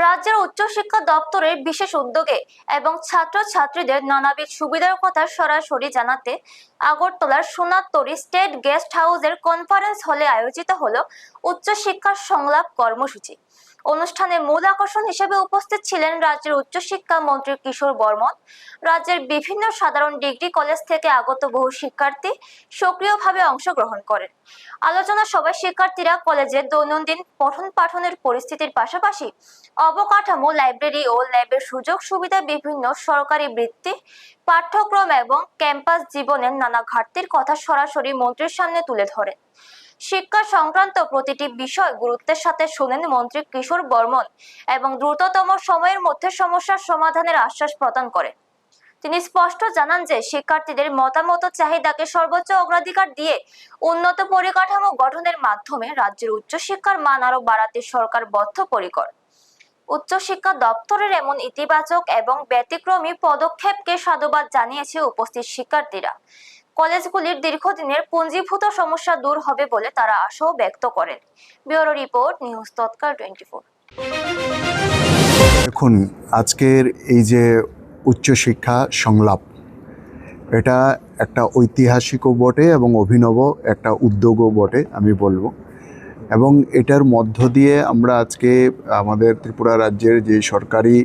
রাজ্যের উচ্চশিক্ষা দপ্তরের বিশেষ উদ্যোগে এবং ছাত্রছাত্রীদের নানাবিধ সুবিধার কথা সরাসরি জানাতে আগরতলার সোনারতরী স্টেট গেস্ট হাউসের কনফারেন্স হলে আয়োজিত হলো উচ্চশিক্ষা সংলাপ কর্মসূচি। অনুষ্ঠানের মূল আকর্ষণ হিসেবে উপস্থিত ছিলেন রাজ্যের উচ্চশিক্ষা মন্ত্রী কিশোর বর্মন। রাজ্যের বিভিন্ন সাধারণ ডিগ্রি কলেজ থেকে আগত বহু শিক্ষার্থী সক্রিয়ভাবে অংশগ্রহণ করেন। আলোচনা সভায় শিক্ষার্থীরা কলেজের দৈনন্দিন পঠন পাঠনের পরিস্থিতির পাশাপাশি অবকাঠামো, লাইব্রেরি ও ল্যাবের সুযোগ সুবিধা, বিভিন্ন সরকারি বৃত্তি, পাঠ্যক্রম এবং ক্যাম্পাস জীবনের নানা ঘাটতির কথা সরাসরি মন্ত্রীর সামনে তুলে ধরেন। শিক্ষা সংক্রান্ত প্রতিটি বিষয় গুরুত্বের সাথে শুনেন মন্ত্রী কিশোর বর্মন এবং দ্রুততম সময়ের মধ্যে সমস্যার সমাধানের আশ্বাস প্রদান করেন। তিনি স্পষ্ট জানান যে শিক্ষার্থীদের মতামত ও চাহিদাকে সর্বোচ্চ অগ্রাধিকার দিয়ে উন্নত পরিকাঠামো গঠনের মাধ্যমে রাজ্যের উচ্চশিক্ষার মান আরো বাড়াতে সরকার বদ্ধপরিকর। উচ্চশিক্ষা দপ্তরের এমন ইতিবাচক এবং ব্যতিক্রমী পদক্ষেপকে সাধুবাদ জানিয়েছে উপস্থিত শিক্ষার্থীরা। কলেজগুলির দীর্ঘদিনের পুঞ্জীভূত সমস্যা দূর হবে বলে তারা আশাও ব্যক্ত করেন। ব্যুরো রিপোর্ট, নিউজ তৎকাল 24। দেখুন, আজকের এই যে উচ্চশিক্ষা সংলাপ, এটা একটা ঐতিহাসিকও বটে এবং অভিনব একটা উদ্যোগও বটে আমি বলবো। এবং এটার মধ্য দিয়ে আমরা আজকে আমাদের ত্রিপুরা রাজ্যের যে সরকারি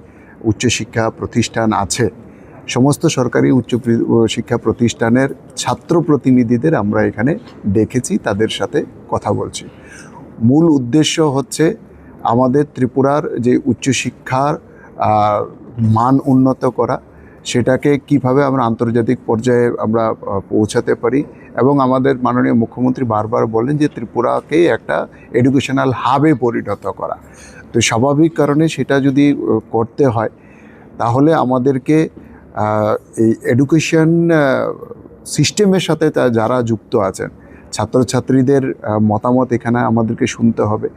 উচ্চশিক্ষা প্রতিষ্ঠান আছে, সমস্ত সরকারি শিক্ষা প্রতিষ্ঠানের ছাত্র প্রতিনিধিদের আমরা এখানে দেখেছি, তাদের সাথে কথা বলছি। মূল উদ্দেশ্য হচ্ছে আমাদের ত্রিপুরার যে উচ্চশিক্ষার মান উন্নত করা, সেটাকে কিভাবে আমরা আন্তর্জাতিক পর্যায়ে আমরা পৌঁছাতে পারি। এবং আমাদের মাননীয় মুখ্যমন্ত্রী বারবার বলেন যে ত্রিপুরাকে একটা এডুকেশনাল হাবে পরিণত করা। তো স্বাভাবিক কারণে সেটা যদি করতে হয় তাহলে আমাদেরকে এই এডুকেশন সিস্টেমের সাথে যারা যুক্ত আছেন, ছাত্রছাত্রীদের মতামত এখানে আমাদেরকে শুনতে হবে।